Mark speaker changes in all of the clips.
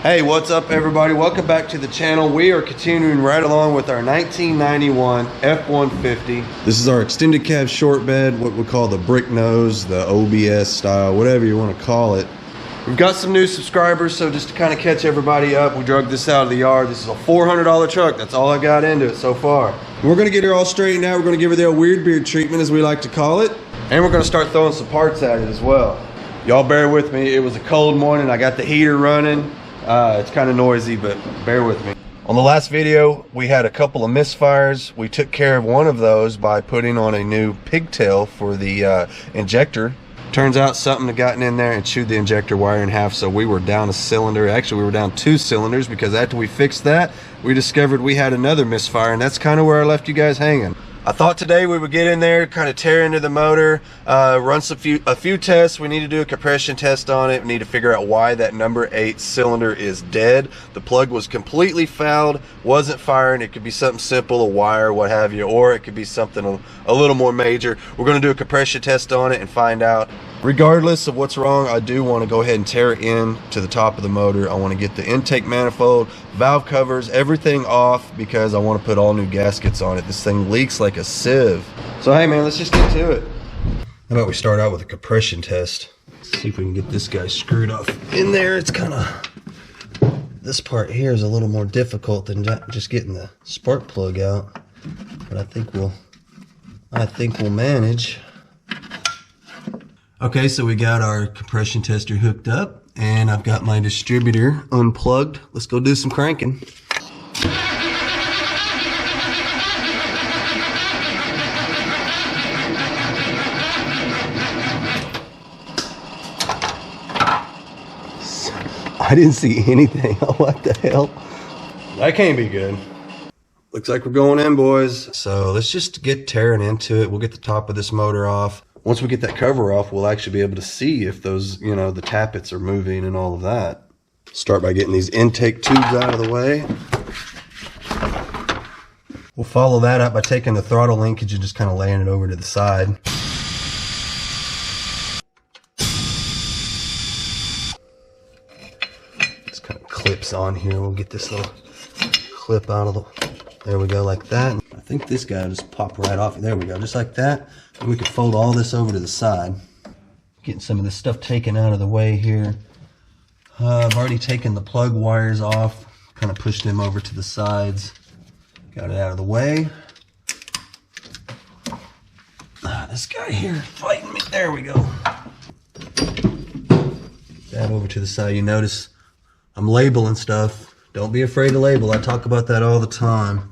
Speaker 1: Hey, what's up everybody? Welcome back to the channel. We are continuing right along with our 1991 F-150. This is our extended cab short bed, what we call the brick nose, the OBS style, whatever you want to call it. We've got some new subscribers, so just to kind of catch everybody up, we drug this out of the yard. This is a $400 truck. That's all I got into it so far. We're going to get her all straightened out. We're going to give her the old weird beard treatment, as we like to call it. And we're going to start throwing some parts at it as well. Y'all bear with me. It was a cold morning. I got the heater running. It's kind of noisy, but bear with me. On the last video, we had a couple of misfires. We took care of one of those by putting on a new pigtail for the injector. Turns out something had gotten in there and chewed the injector wire in half, so we were down a cylinder. Actually, we were down 2 cylinders, because after we fixed that, we discovered we had another misfire, and that's kind of where I left you guys hanging. I thought today we would get in there, kind of tear into the motor, run a few tests. We need to do a compression test on it. We need to figure out why that number 8 cylinder is dead. The plug was completely fouled, wasn't firing. It could be something simple, a wire, what have you, or it could be something a little more major. We're going to do a compression test on it and find out. Regardless of what's wrong, I do want to go ahead and tear it in to the top of the motor. I want to get the intake manifold, valve covers, everything off, because I want to put all new gaskets on it. This thing leaks like a sieve. So hey man, let's just get to it. How about we start out with a compression test? See if we can get this guy screwed off in there. It's kind of, this part here is a little more difficult than just getting the spark plug out, but I think we'll manage. Okay, so we got our compression tester hooked up, and I've got my distributor unplugged. Let's go do some cranking. I didn't see anything. What the hell? That can't be good. Looks like we're going in, boys. So let's just get tearing into it. We'll get the top of this motor off. Once we get that cover off, we'll actually be able to see if those, you know, the tappets are moving and all of that. Start by getting these intake tubes out of the way. We'll follow that up by taking the throttle linkage and just kind of laying it over to the side. This kind of clips on here. We'll get this little clip out of the, there we go, like that. I think this guy will just pop right off. There we go, just like that. And we can fold all this over to the side. Getting some of this stuff taken out of the way here. I've already taken the plug wires off, kind of pushed them over to the sides. Got it out of the way. This guy here fighting me. There we go. That over to the side. You notice I'm labeling stuff. Don't be afraid to label. I talk about that all the time.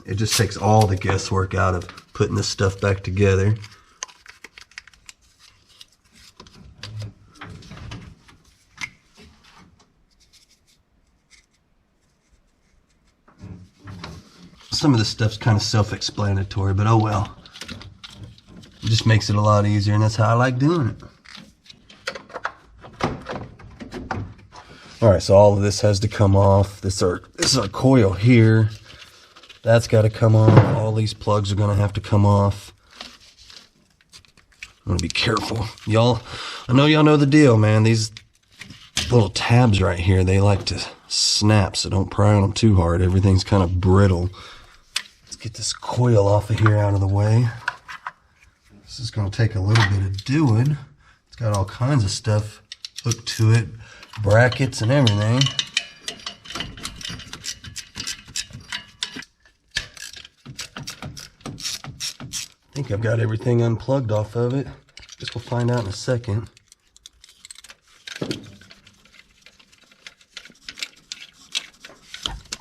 Speaker 1: It just takes all the guesswork out of putting this stuff back together. Some of this stuff's kind of self-explanatory, but oh well. It just makes it a lot easier, and that's how I like doing it. Alright, so all of this has to come off. This is our coil here. That's got to come off. All these plugs are going to have to come off. I'm going to be careful. Y'all, I know y'all know the deal, man. These little tabs right here, they like to snap, so don't pry on them too hard. Everything's kind of brittle. Let's get this coil off of here out of the way. This is going to take a little bit of doing. It's got all kinds of stuff hooked to it, brackets and everything. I think I've got everything unplugged off of it. Guess we'll find out in a second.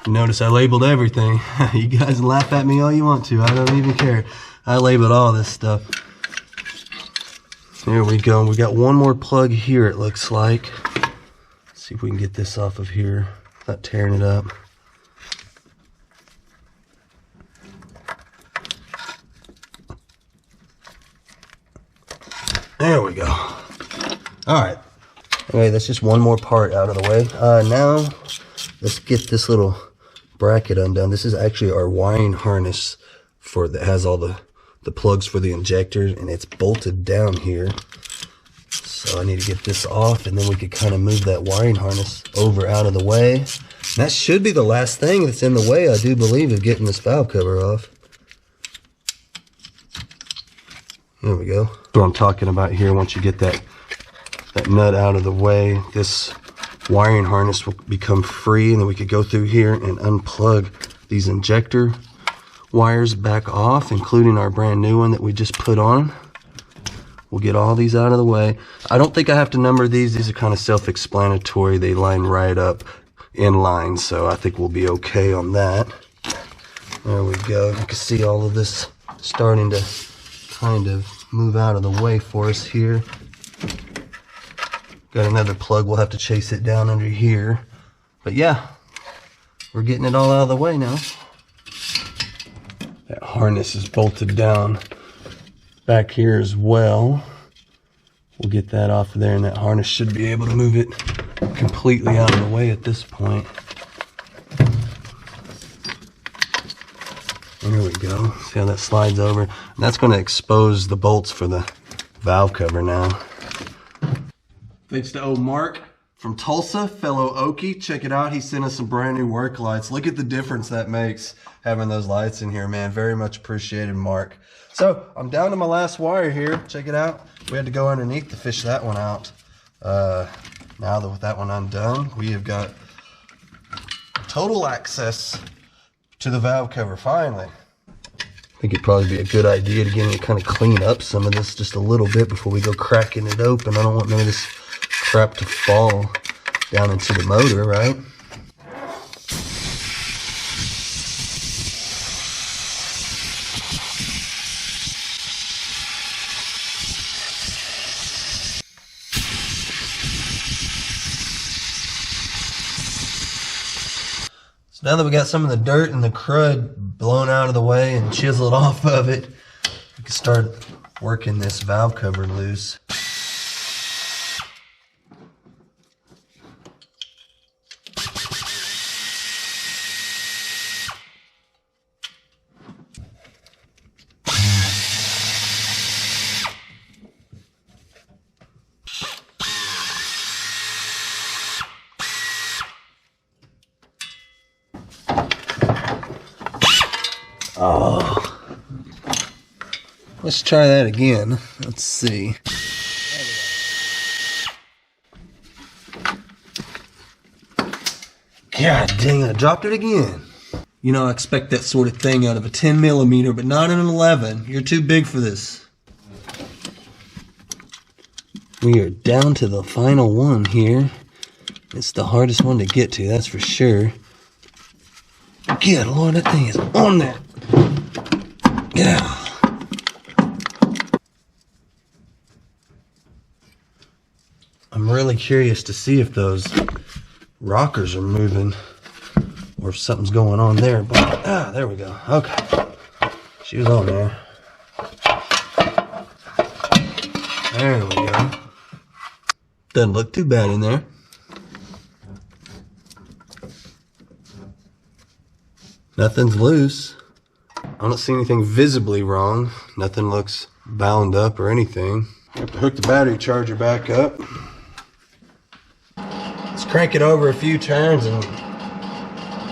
Speaker 1: Notice I labeled everything. You guys laugh at me all you want to. I don't even care. I labeled all this stuff. There we go. We got one more plug here, it looks like. Let's see if we can get this off of here without tearing it up. There we go. Alright. Okay, that's just one more part out of the way. Now, let's get this little bracket undone. This is actually our wiring harness that has all the plugs for the injectors, and it's bolted down here. So I need to get this off, and then we could kind of move that wiring harness over out of the way. And that should be the last thing that's in the way, I do believe, of getting this valve cover off. There we go. That's what I'm talking about here. Once you get that nut out of the way, this wiring harness will become free, and then we could go through here and unplug these injector wires back off, including our brand new one that we just put on. We'll get all these out of the way. I don't think I have to number these. These are kind of self-explanatory. They line right up in line, so I think we'll be okay on that. There we go. You can see all of this starting to kind of move out of the way for us here. Got another plug. We'll have to chase it down under here. But yeah, we're getting it all out of the way now. That harness is bolted down back here as well. We'll get that off of there, and that harness should be able to move it completely out of the way at this point. There we go. See how that slides over? And that's going to expose the bolts for the valve cover now. Thanks to old Mark from Tulsa, fellow Okie. Check it out. He sent us some brand new work lights. Look at the difference that makes having those lights in here, man. Very much appreciated, Mark. So I'm down to my last wire here. Check it out. We had to go underneath to fish that one out. Now that with that one undone, we have got total access to the valve cover finally. I think it'd probably be a good idea to get in kind of clean up some of this just a little bit before we go cracking it open. I don't want none of this crap to fall down into the motor, right? So now that we got some of the dirt and the crud blown out of the way and chiseled off of it, we can start working this valve cover loose. Oh, let's try that again. Let's see. God dang it, I dropped it again. You know, I expect that sort of thing out of a 10 millimeter, but not an 11. You're too big for this. We are down to the final one here. It's the hardest one to get to, that's for sure. Good Lord, that thing is on there. Yeah. I'm really curious to see if those rockers are moving or if something's going on there. But there we go. Okay. She was on there. There we go. Doesn't look too bad in there. Nothing's loose. I don't see anything visibly wrong. Nothing looks bound up or anything. I have to hook the battery charger back up. Let's crank it over a few turns and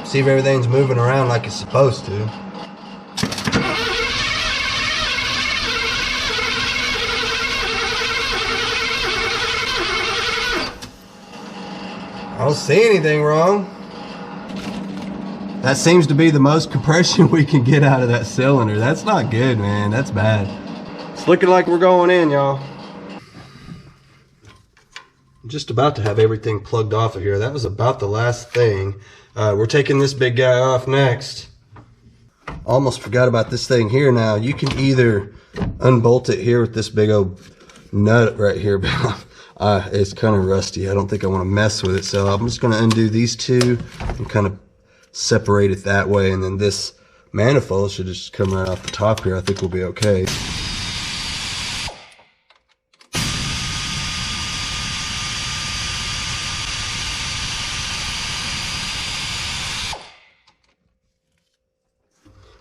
Speaker 1: see if everything's moving around like it's supposed to. I don't see anything wrong. That seems to be the most compression we can get out of that cylinder. That's not good, man. That's bad. It's looking like we're going in, y'all. I'm just about to have everything plugged off of here. That was about the last thing. We're taking this big guy off next. Almost forgot about this thing here now. You can either unbolt it here with this big old nut right here, but it's kind of rusty. I don't think I want to mess with it. So I'm just going to undo these two and kind of separate it that way, and then this manifold should just come right off the top here. I think we'll be okay.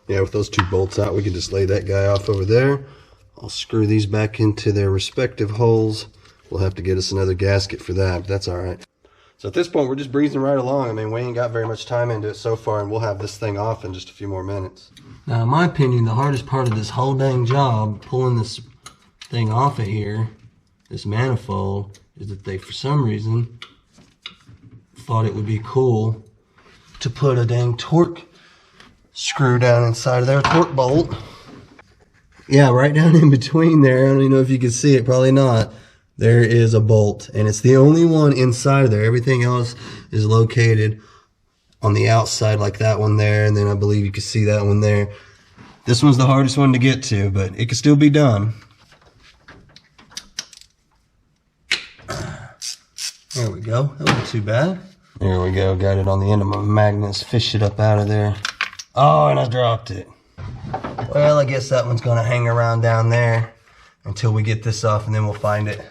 Speaker 1: Yeah, with those two bolts out, we can just lay that guy off over there. I'll screw these back into their respective holes, We'll have to get us another gasket for that, but that's all right. So at this point, we're just breezing right along. I mean, we ain't got very much time into it so far, and we'll have this thing off in just a few more minutes. Now, in my opinion, the hardest part of this whole dang job, pulling this thing off of here, this manifold, is that they, for some reason, thought it would be cool to put a dang torque screw down inside of their torque bolt. Yeah, right down in between there. I don't even know if you can see it, probably not. There is a bolt, and it's the only one inside of there. Everything else is located on the outside, like that one there, and then I believe you can see that one there. This one's the hardest one to get to, but it can still be done. There we go. That wasn't too bad. There we go. Got it on the end of my magnets. Fish it up out of there. Oh, and I dropped it. Well, I guess that one's going to hang around down there until we get this off, and then we'll find it.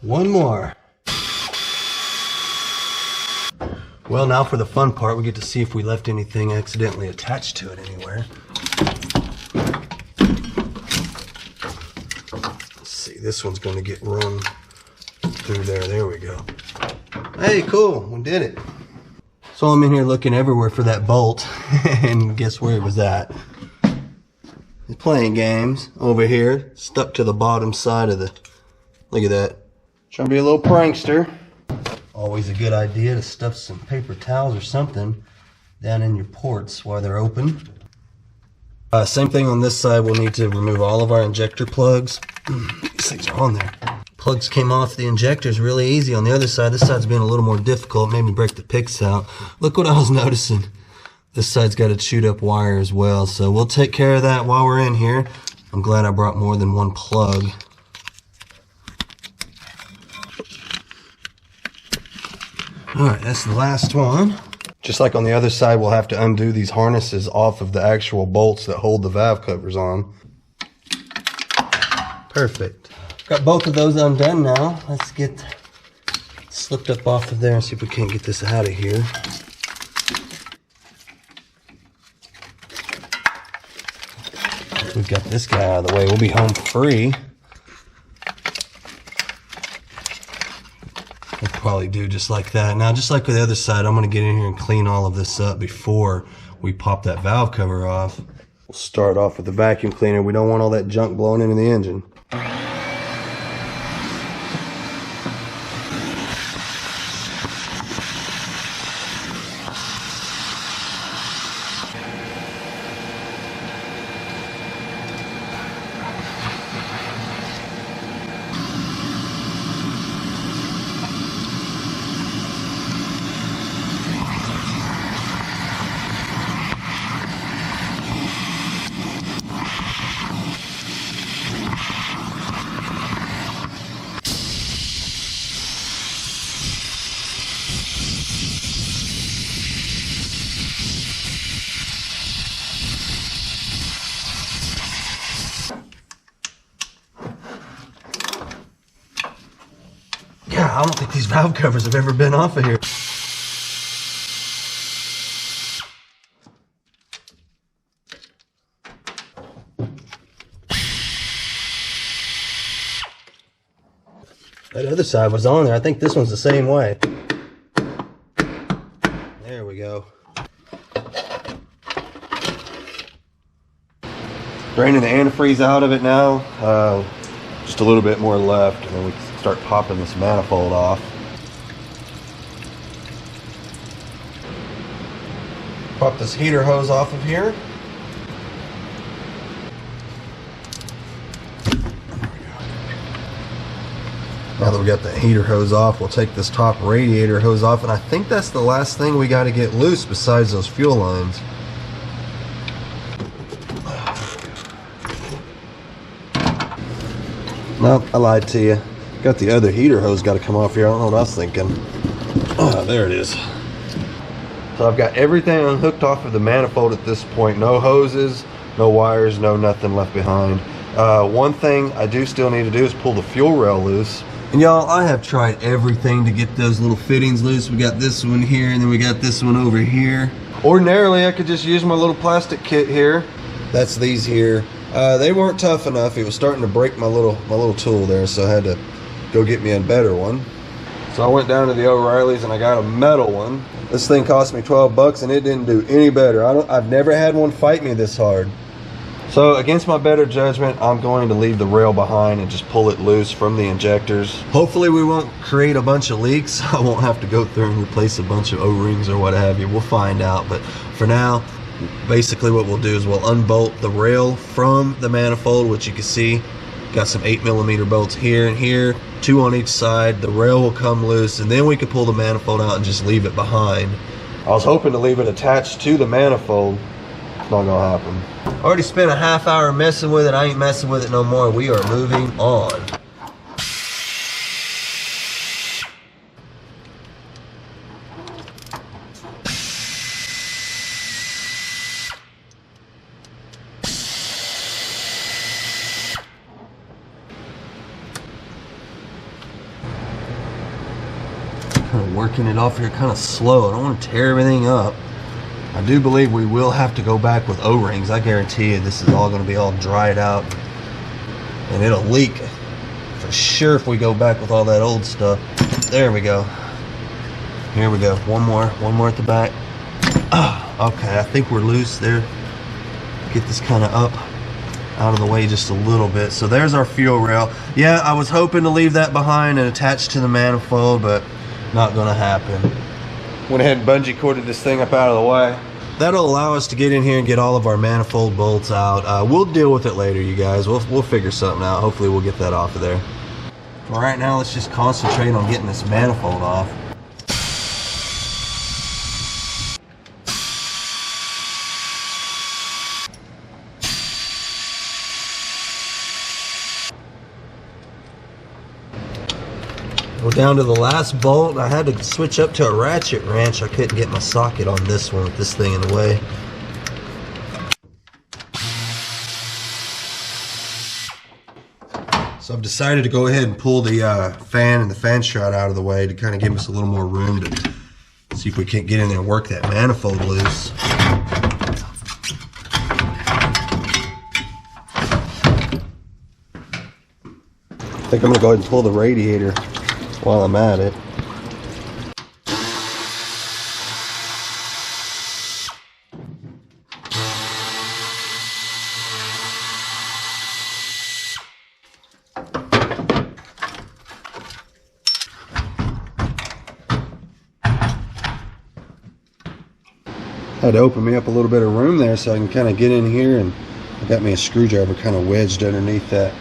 Speaker 1: One more. Well, now for the fun part, we get to see if we left anything accidentally attached to it anywhere. Let's see, this one's going to get run through there. There we go. Hey, cool, we did it. So I'm in here looking everywhere for that bolt, and guess where it was at? It's playing games over here, stuck to the bottom side of the, look at that. Trying to be a little prankster. Always a good idea to stuff some paper towels or something down in your ports while they're open. Same thing on this side. We'll need to remove all of our injector plugs. These things are on there. Plugs came off the injectors really easy. On the other side, this side's been a little more difficult. Made me break the picks out. Look what I was noticing. This side's got a chewed up wire as well. So we'll take care of that while we're in here. I'm glad I brought more than one plug. Alright, that's the last one. Just like on the other side, we'll have to undo these harnesses off of the actual bolts that hold the valve covers on. Perfect. Got both of those undone now. Let's get slipped up off of there and see if we can't get this out of here. We've got this guy out of the way. We'll be home free. We'll probably do just like that. Now, just like with the other side, I'm going to get in here and clean all of this up before we pop that valve cover off. We'll start off with the vacuum cleaner. We don't want all that junk blowing into the engine. I don't think these valve covers have ever been off of here. That other side was on there. I think this one's the same way. There we go. Draining the antifreeze out of it now. Just a little bit more left, and then we can start popping this manifold off. Pop this heater hose off of here. Now that we got the heater hose off, we'll take this top radiator hose off, and I think that's the last thing we got to get loose besides those fuel lines. Nope, I lied to you. Got the other heater hose got to come off here. I don't know what I was thinking. Oh, there it is. So I've got everything unhooked off of the manifold at this point. No hoses, no wires, no nothing left behind. One thing I do still need to do is pull the fuel rail loose. And y'all, I have tried everything to get those little fittings loose. We got this one here, and then we got this one over here. Ordinarily, I could just use my little plastic kit here. That's these here. They weren't tough enough. It was starting to break my little tool there, so I had to go get me a better one. So I went down to the O'Reilly's and I got a metal one. This thing cost me 12 bucks and it didn't do any better. I've never had one fight me this hard. So against my better judgment, I'm going to leave the rail behind and just pull it loose from the injectors. Hopefully we won't create a bunch of leaks. I won't have to go through and replace a bunch of O-rings or what have you. We'll find out, but for now, basically what we'll do is we'll unbolt the rail from the manifold, which you can see got some 8mm bolts here and here, 2 on each side. The rail will come loose and then we can pull the manifold out and just leave it behind. I was hoping to leave it attached to the manifold. It's not gonna happen. Already spent a half hour messing with it. I ain't messing with it no more. We are moving on. Kind of working it off here kind of slow. I don't want to tear everything up. I do believe we will have to go back with O-rings. I guarantee you this is all going to be all dried out and it'll leak for sure if we go back with all that old stuff. There we go. Here we go. One more at the back. Okay, I think we're loose there. Get this kind of up out of the way just a little bit. So there's our fuel rail. Yeah, I was hoping to leave that behind and attach to the manifold, but not gonna happen. Went ahead and bungee corded this thing up out of the way. That'll allow us to get in here and get all of our manifold bolts out. We'll deal with it later, you guys. We'll figure something out. Hopefully we'll get that off of there. For right now, let's just concentrate on getting this manifold off. We're down to the last bolt. I had to switch up to a ratchet wrench. I couldn't get my socket on this one with this thing in the way. So I've decided to go ahead and pull the fan and the fan shroud out of the way to kind of give us a little more room to see if we can't get in there and work that manifold loose. I think I'm going to go ahead and pull the radiator while I'm at it. Had to open me up a little bit of room there so I can kind of get in here, and I got me a screwdriver kind of wedged underneath that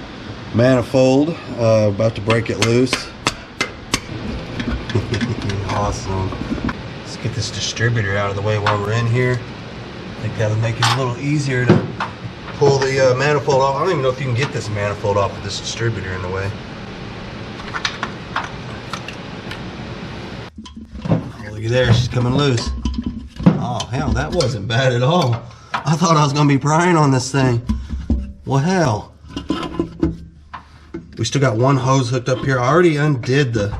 Speaker 1: manifold. About to break it loose. Awesome. Let's get this distributor out of the way while we're in here. I think that'll make it a little easier to pull the manifold off. I don't even know if you can get this manifold off with this distributor in the way. Look at there, she's coming loose. Oh hell, that wasn't bad at all. I thought I was gonna be prying on this thing. Well hell. We still got one hose hooked up here. I already undid the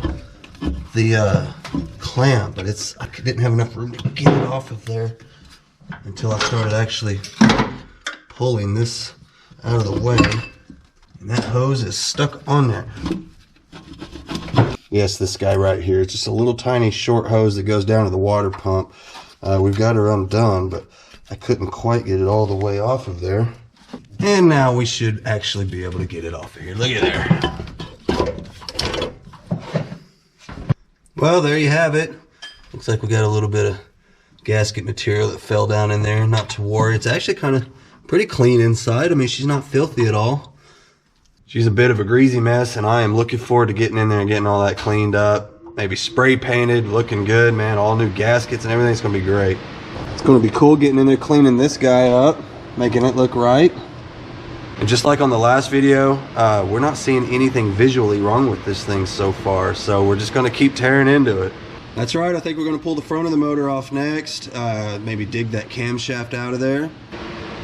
Speaker 1: clamp, but I didn't have enough room to get it off of there until I started actually pulling this out of the way. And that hose is stuck on there. Yes, this guy right here. It's just a little tiny short hose that goes down to the water pump. We've got her undone, but I couldn't quite get it all the way off of there. And now we should actually be able to get it off of here. Look at there. Well, there you have it. Looks like we got a little bit of gasket material that fell down in there. Not to worry. It's actually kind of pretty clean inside. I mean, she's not filthy at all. She's a bit of a greasy mess, and I am looking forward to getting in there and getting all that cleaned up. Maybe spray painted, looking good, man. All new gaskets and everything's gonna be great. It's gonna be cool getting in there, cleaning this guy up, making it look right. And just like on the last video, we're not seeing anything visually wrong with this thing so far, so we're just gonna keep tearing into it. That's right, I think we're going to pull the front of the motor off next, maybe dig that camshaft out of there.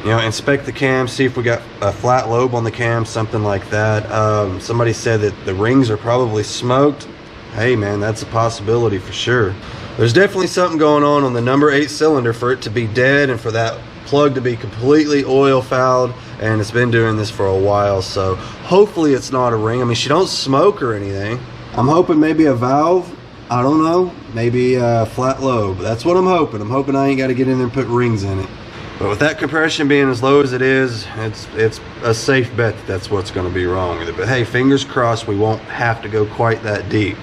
Speaker 1: You know, inspect the cam, see if we got a flat lobe on the cam, something like that. Somebody said that the rings are probably smoked. Hey man, that's a possibility for sure. There's definitely something going on the number 8 cylinder for it to be dead and for that plug to be completely oil fouled, and it's been doing this for a while, so hopefully it's not a ring. I mean, she don't smoke or anything. I'm hoping maybe a valve. I don't know, maybe a flat lobe. That's what I'm hoping. I'm hoping I ain't got to get in there and put rings in it. But with that compression being as low as it is, it's a safe bet that that's what's going to be wrong with it. But hey, fingers crossed we won't have to go quite that deep.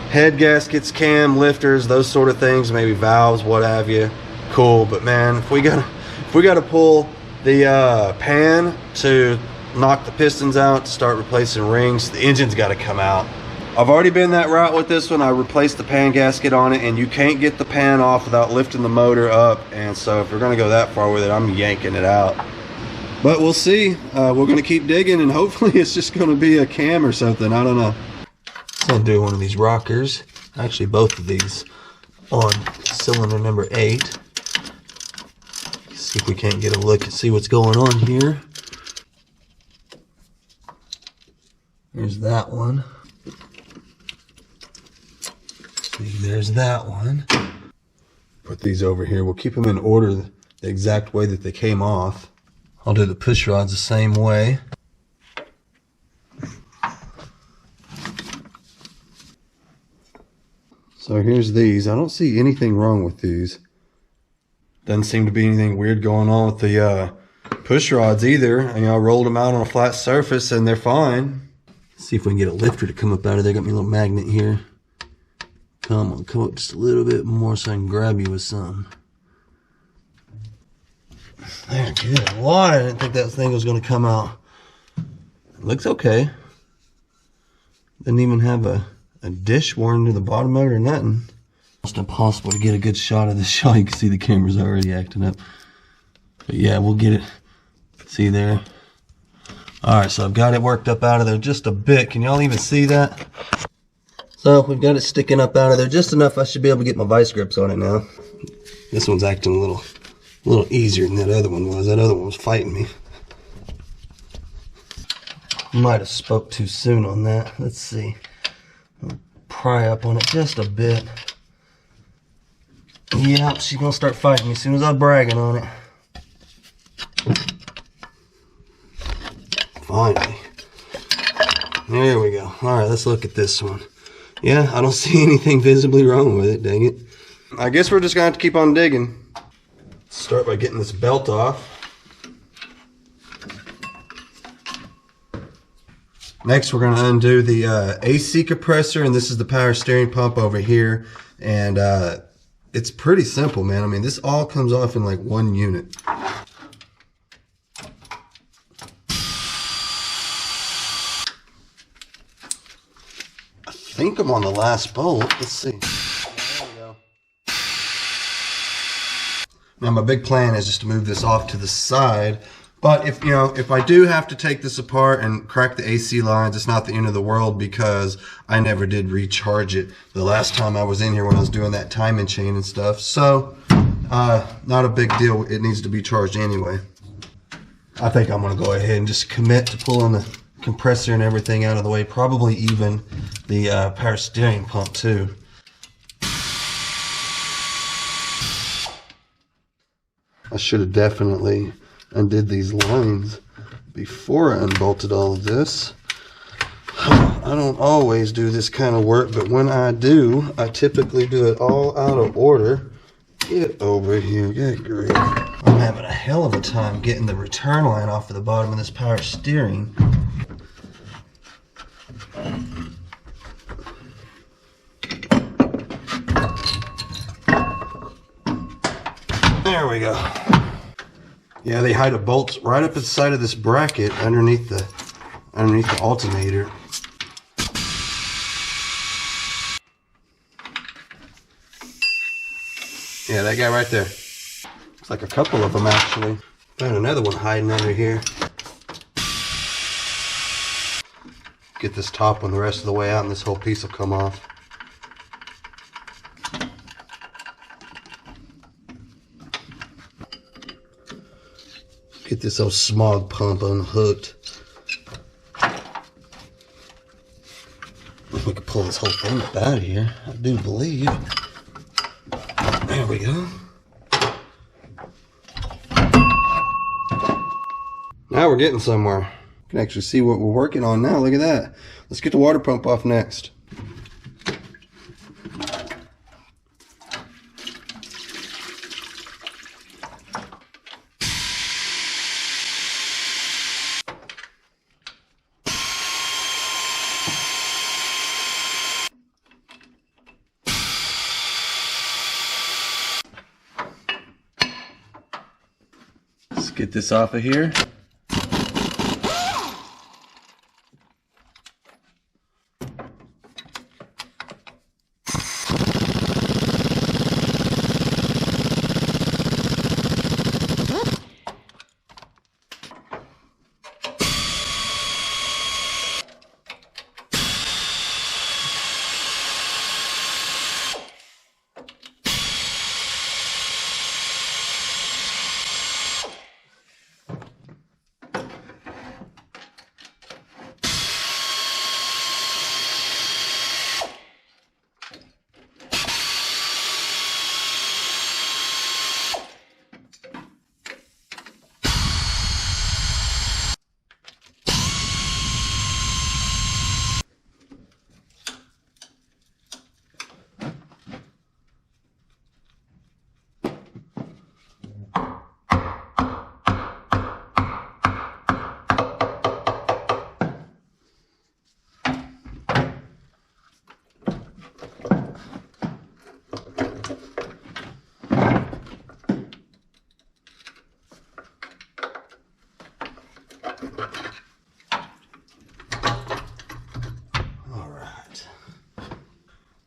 Speaker 1: Head gaskets, cam, lifters, those sort of things, maybe valves, what have you. Cool, but man, if we gotta pull the pan to knock the pistons out, to start replacing rings, the engine's got to come out. I've already been that route with this one. I replaced the pan gasket on it, and you can't get the pan off without lifting the motor up, and so if we're going to go that far with it, I'm yanking it out. But we'll see. We're going to keep digging, and hopefully it's just going to be a cam or something. I don't know. So I'll do one of these rockers, actually both of these, on cylinder number 8. See if we can't get a look and see what's going on here. Here's that one. There's that one. Put these over here. We'll keep them in order the exact way that they came off. I'll do the push rods the same way. So here's these. I don't see anything wrong with these. Doesn't seem to be anything weird going on with the push rods either. You know, I rolled them out on a flat surface and they're fine. Let's see if we can get a lifter to come up out of there. Got me a little magnet here. Come on, come up just a little bit more so I can grab you with something. There, good. Why? I didn't think that thing was going to come out. It looks okay. Didn't even have a dish worn to the bottom of it or nothing. Almost impossible to get a good shot of this shot. You can see the camera's already acting up. But yeah, we'll get it. See there? Alright, so I've got it worked up out of there just a bit. Can y'all even see that? So we've got it sticking up out of there just enough. I should be able to get my vice grips on it now. This one's acting a little easier than that other one was. That other one was fighting me. Might have spoke too soon on that. Let's see. I'll pry up on it just a bit. Yep, she's gonna start fighting me as soon as I'm bragging on it. Finally. There we go. Alright, let's look at this one. Yeah, I don't see anything visibly wrong with it, dang it. I guess we're just gonna have to keep on digging. Start by getting this belt off. Next, we're gonna undo the AC compressor, and this is the power steering pump over here. And it's pretty simple, man. I mean, this all comes off in like one unit. I think I'm on the last bolt. Let's see. There we go. Now my big plan is just to move this off to the side. But if I do have to take this apart and crack the AC lines, it's not the end of the world because I never did recharge it the last time I was in here when I was doing that timing chain and stuff. So not a big deal. It needs to be charged anyway. I think I'm going to go ahead and just commit to pulling the compressor and everything out of the way, probably even the power steering pump too. I should have definitely undid these lines before I unbolted all of this. I don't always do this kind of work, but when I do, I typically do it all out of order. Get over here, get great. I'm having a hell of a time getting the return line off of the bottom of this power steering. There we go. Yeah, they hide a bolt right up inside of this bracket underneath the alternator. Yeah, that guy right there. Looks like a couple of them actually. Found another one hiding under here. Get this top one the rest of the way out and this whole piece will come off. Get this old smog pump unhooked. We can pull this whole thing up out of here, I do believe. There we go. Now we're getting somewhere. You can actually see what we're working on now. Look at that. Let's get the water pump off next. Let's get this off of here.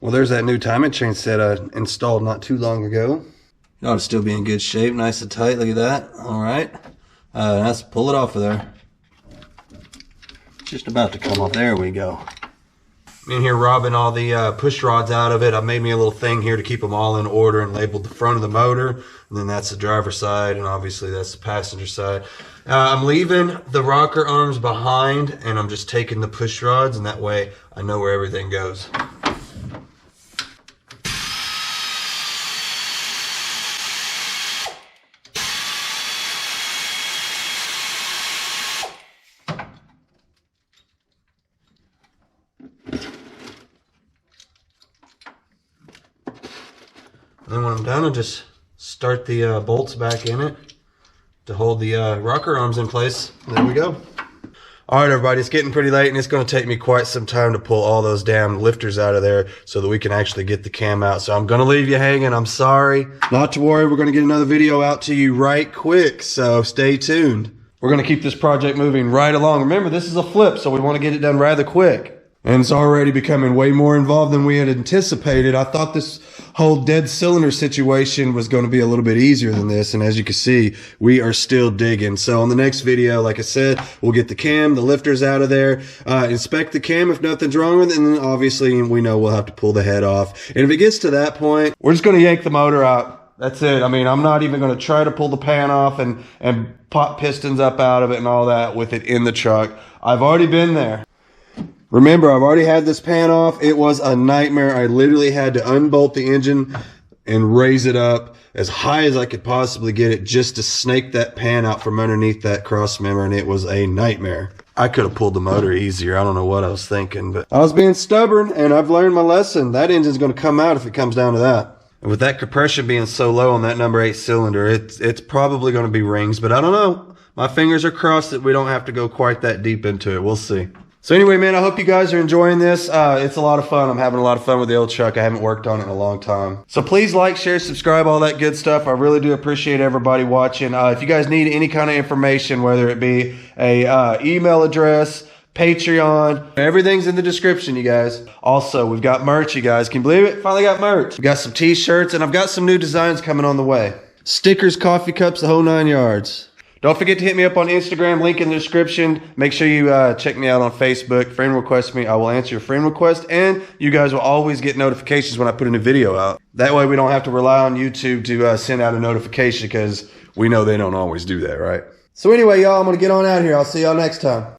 Speaker 1: Well, there's that new timing chain set I installed not too long ago. It ought to still be in good shape, nice and tight. Look at that. All right. Let's pull it off of there. Just about to come off. There we go. I'm in here robbing all the push rods out of it. I made me a little thing here to keep them all in order and labeled the front of the motor. And then that's the driver's side, and obviously that's the passenger side. I'm leaving the rocker arms behind, and I'm just taking the push rods, and that way I know where everything goes. Then when I'm done, I'll just start the bolts back in it to hold the rocker arms in place. There we go. All right, everybody, it's getting pretty late, and it's going to take me quite some time to pull all those damn lifters out of there so that we can actually get the cam out. So I'm going to leave you hanging. I'm sorry. Not to worry, we're going to get another video out to you right quick, so stay tuned. We're going to keep this project moving right along. Remember, this is a flip, so we want to get it done rather quick. And it's already becoming way more involved than we had anticipated. I thought this whole dead cylinder situation was going to be a little bit easier than this. And as you can see, we are still digging. So on the next video, like I said, we'll get the cam, the lifters out of there, inspect the cam if nothing's wrong with it. And then obviously we know we'll have to pull the head off. And if it gets to that point, we're just going to yank the motor out. That's it. I mean, I'm not even going to try to pull the pan off and pop pistons up out of it and all that with it in the truck. I've already been there. Remember, I've already had this pan off. It was a nightmare. I literally had to unbolt the engine and raise it up as high as I could possibly get it just to snake that pan out from underneath that cross member, and it was a nightmare. I could have pulled the motor easier. I don't know what I was thinking, but I was being stubborn, and I've learned my lesson. That engine's going to come out if it comes down to that. And with that compression being so low on that number 8 cylinder, it's probably going to be rings, but I don't know. My fingers are crossed that we don't have to go quite that deep into it. We'll see. So anyway, man, I hope you guys are enjoying this. It's a lot of fun. I'm having a lot of fun with the old truck. I haven't worked on it in a long time. So please like, share, subscribe, all that good stuff. I really do appreciate everybody watching. If you guys need any kind of information, whether it be a email address, Patreon, everything's in the description, you guys. Also, we've got merch, you guys. Can you believe it? Finally got merch. We got some t-shirts, and I've got some new designs coming on the way. Stickers, coffee cups, the whole 9 yards. Don't forget to hit me up on Instagram, link in the description. Make sure you check me out on Facebook. Friend request me. I will answer your friend request. And you guys will always get notifications when I put a new video out. That way we don't have to rely on YouTube to send out a notification, because we know they don't always do that, right? So anyway, y'all, I'm going to get on out of here. I'll see y'all next time.